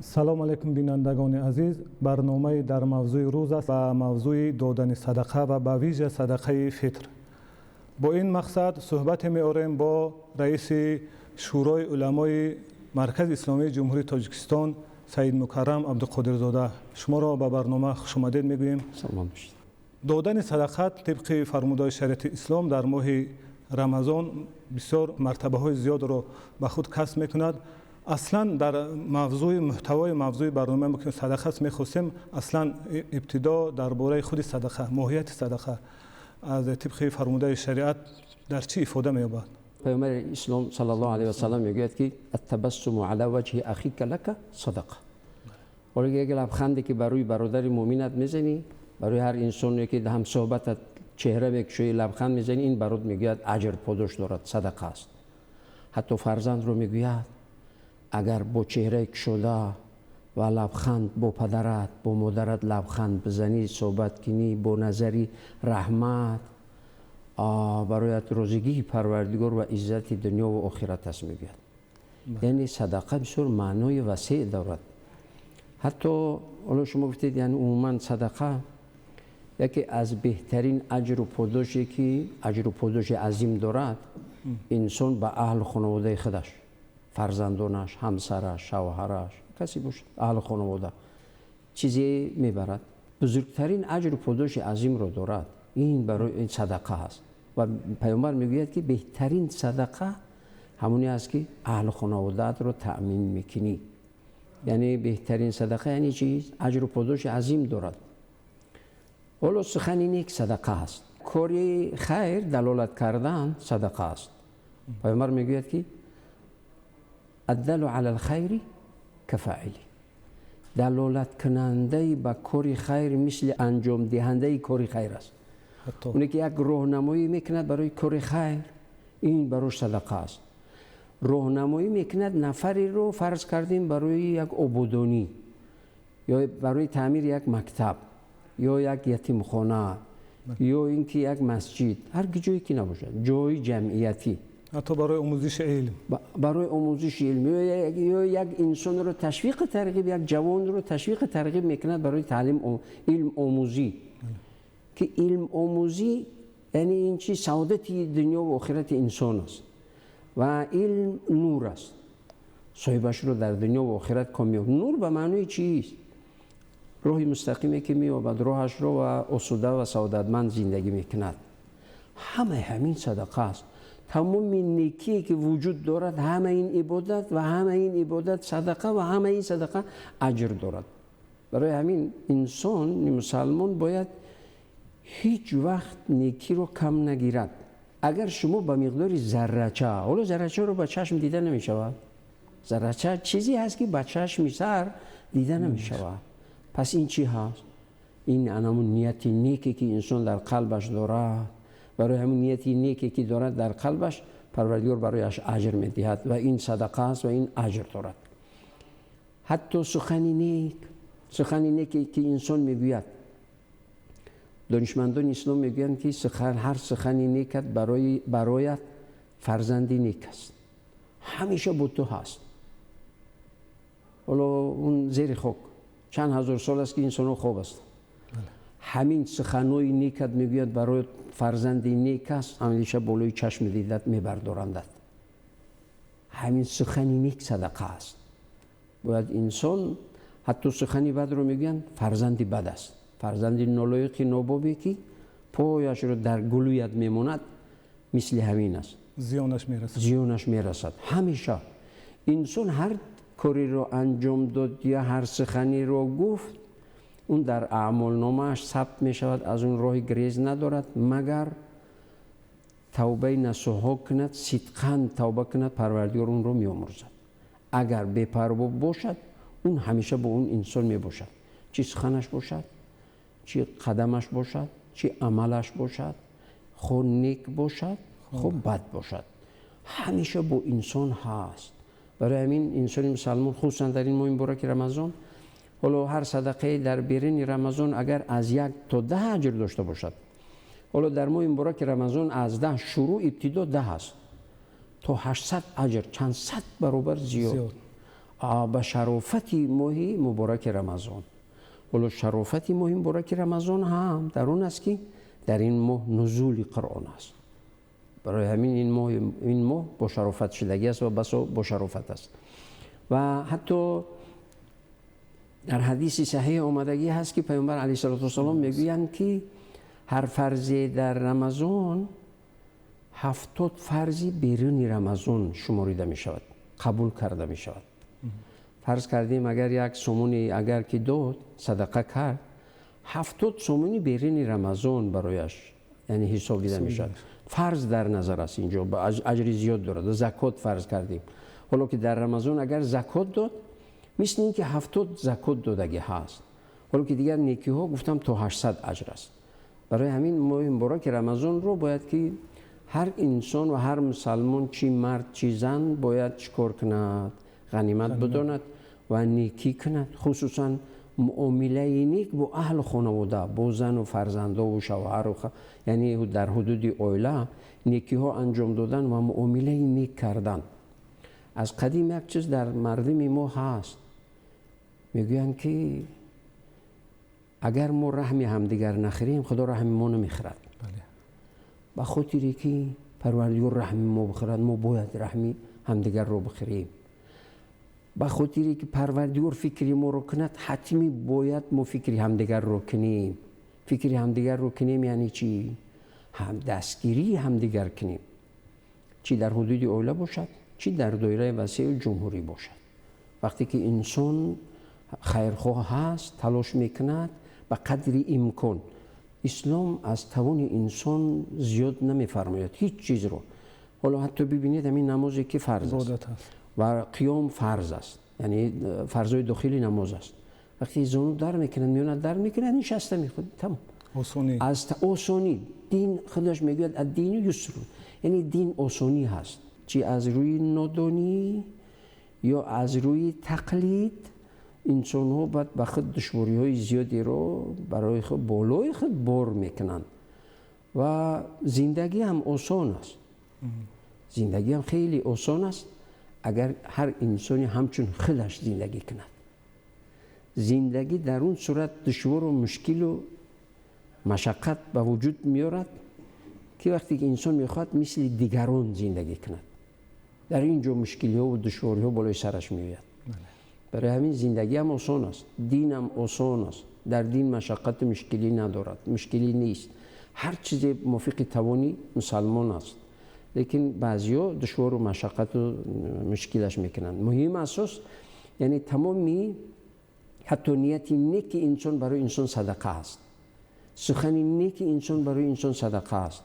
سلام علیکم بینندگان عزیز. برنامه در موضوع روز است و موضوع دادن صدقه و به ویژه صدقه فطر. با این مقصد صحبت می‌آوریم با رئیس شورای علمای مرکز اسلامی جمهوری تاجیکستان سید مکرم عبدالقادرزاده. شما را به برنامه خوش آمدید میگوییم. سلام باشید. دادن صدقه طبق فرموده شریعت اسلام در ماه رمضان بسیار مرتبه های زیاد را به خود کسب میکند. اصلا در محتوای موضوع برنامه که صدقه است میخواستیم اصلا ابتدا درباره خود صدقه، ماهیت صدقه از طبق فرموده شریعت در چی افاده می‌یابد؟ پیامبر اسلام صلی الله علیه و سلم میگوید که التبسم علی وجه اخیک لک صدقه. ولی یک لبخندی که برای برادر مؤمنت میزنی، برای هر انسانی که هم صحبتت چهره بکشی لبخند میزنی، این برات میگوید اجر پاداش دارد، صدقه است. حتی فرزند رو میگوید اگر با چهره کشوده و لبخند با پدرت با مادرت لبخند بزنی، صحبت کنی با نظری رحمت، برایت روزگی پروردگار و عزت دنیا و آخرت است میگوید. یعنی صدقه بسیار معنای وسیع دارد. حتی حالا شما گفتید یعنی عموما صدقه یکی از بهترین اجر و پاداشی که اجر و پاداش عظیم دارد، انسان به اهل خانواده خودش، فرزندانش، همسرش، شوهرش، کسی باشه اهل خانواده چیزی میبرد، بزرگترین اجر و پاداش عظیم رو دارد. این برای این صدقه است و پیامبر میگوید که بهترین صدقه همونی است که اهل خانواده‌ات رو تأمین میکنی. یعنی بهترین صدقه یعنی چیز اجر و پاداش عظیم دارد. حالا سخن نیک صدقه است. کاری خیر دلالت کردن صدقه است. پیامبر میگوید که الدل علی الخیر کفاعلی، دلالت کننده به کاری خیر مثل انجام دهنده کاری خیر است. اونی که یک راهنمایی میکند برای کار خیر، این براش صدقه است. راهنمایی میکند نفری رو فرض کردیم برای یک عبودانی یا برای تعمیر یک مکتب یا یک یتیمخانه یا اینکه یک مسجد، هر جایی که نباشد، جای جمعیتی، حتی برای آموزش علم، برای آموزش علم یا یک انسان رو تشویق ترغیب، یک جوان رو تشویق ترغیب میکند برای تعلیم علم آموزی. که علم آموزی یعنی این چی سعادت دنیا و آخرت انسان است و علم نور است، صاحبش رو در دنیا و آخرت کامیاب. نور به معنی چیست؟ راه مستقیمی که می‌یابد، راهش رو و آسوده و سعادتمند زندگی میکند. همین صدقه است. تمام نیکی که وجود دارد، همه این عبادت و همه این عبادت صدقه و همه این صدقه اجر دارد. برای همین انسان مسلمان باید هیچ وقت نیکی رو کم نگیرد. اگر شما به مقدار ذره‌چه، حالا ذره‌چه رو به چشم دیده نمی شود، ذره‌چه چیزی هست که به چشم سر دیده نمی شود. پس این چی هست؟ این همون نیت نیکی که انسان در قلبش دارد، برای همون نیت نیکی که دارد در قلبش پروردگار برایش اجر می دهد و این صدقه است و این اجر دارد. حتی سخن نیکی که انسان میگوید، دانشمندان اسلام میگویند که هر سخنی نیکت برایت فرزندی نیک است، همیشه با تو هست. حالا اون زیر خاک چند هزار سال است که انسان خوب است. همین سخنوی نیکت میگوید برای فرزندی نیک است، همیشه بالای چشم دیدت میبردارندت. همین سخنی نیک صدقه است. باید انسان حتی سخنی بد رو میگویند فرزندی بد است، فرزندی نالایق نابابی که پایش رو در گلویت میموند، مثل همین است، زیانش میرسد. همیشه انسان هر کاری رو انجام داد یا هر سخنی رو گفت، اون در اعمال نامه‌اش ثبت می شود. از اون راه گریز ندارد مگر توبه نصوحا کند، صدقاً توبه کند، پروردگار اون رو می آمرزد. اگر بی‌پروا باشد، اون همیشه با اون انسان می باشد، چی سخنش باشد، چی قدمش باشد، چی عملش باشد، خود نیک باشد خود بد باشد، همیشه با انسان هست. برای همین انسان مسلمان خصوصا در این ماه مبارک رمضان، حالا هر صدقه در بیرون رمضان اگر از 1 تا 10 اجر داشته باشد، حالا در ماه مبارک رمضان از 10 شروع ابتدا 10 است تا 800 اجر، چند صد برابر زیاد. به شرافت ماه مبارک رمضان. ولی شرافت ماه مبارک رمضان هم در اون است که در این ماه نزول قرآن است. برای همین این ماه با شرافت شدگی است و بسا با شرافت است. و حتی در حدیث صحیح آمدگی هست که پیامبر علیه السلام میگویند که هر فرضی در رمضان 70 فرضی بیرون رمضان شماریده می شود، قبول کرده می شود. فرض کردیم اگر یک سومونی اگر که داد صدقه کرد، 70 سومونی بیرون رمضان برایش یعنی حساب دیده می شود. فرض در نظر است اینجا، با اجری زیاد دارد. زکات فرض کردیم، حالا که در رمضان اگر زکات داد مثل این که 70 زکات دادگی هست. حالا که دیگر نیکی ها گفتم تا 800 اجر است. برای همین ماه مبارک رمضان رو باید که هر انسان و هر مسلمان چی مرد چی زن باید چکار کند، غنیمت بداند و نیکی کند. خصوصا معامله نیک با اهل خانواده، با زن و فرزنده و شوهر یعنی در حدود عائله نیکی ها انجام دادن و معامله نیک کردن. از قدیم یک چیز در مردم ما هست، میگویند که اگر ما رحم همدیگر نخریم خدا رحم ما نمیخرد. با خاطری که پروردگار رحم ما بخرد ما باید رحم همدیگر رو بخریم. با خاطری که پروردگار فکری ما رو کند حتمی باید ما فکری همدیگر رو کنیم. فکری همدیگر رو کنیم یعنی چی؟ هم دستگیری همدیگر کنیم، چی در حدود عائله باشد چی در دایره وسیع جمهوری باشد. وقتی که انسان خیرخواه هست تلاش میکند به قدری امکان. اسلام از توان انسان زیاد نمیفرماید هیچ چیز رو. حالا حتی ببینید همین نمازی که فرض است و قیام فرض است، یعنی فرضای داخلی نماز است. وقتی زانو در میکنن میونت در میکنن نشسته میخواد تمام آسانی. از آسانی دین خودش میگوید الدین یسر، یعنی دین آسانی هست، چی از روی نادانی یا از روی تقلید انسان ها باید به خود دشواری های زیادی رو برای خود بالای خود بار میکنند. و زندگی هم آسان است، زندگی هم خیلی آسان است اگر هر انسانی همچون خودش زندگی کند. زندگی در اون صورت دشوار و مشکل و مشقت به وجود میارد که وقتی که انسان میخواد مثل دیگران زندگی کند در اینجا مشکلی ها و دشواری ها بالای سرش میآید. برای همین زندگی هم آسان است، دین هم آسان است. در دین مشقت مشکلی ندارد، مشکلی نیست. هر چیز موافق توانی مسلمان است، لیکن بعضیا دشوار و مشقت و مشکلش میکنند. مهم اساس یعنی تمامی حتی نیت نیک انسان برای انسان صدقه است، سخن نیک انسان برای انسان صدقه است.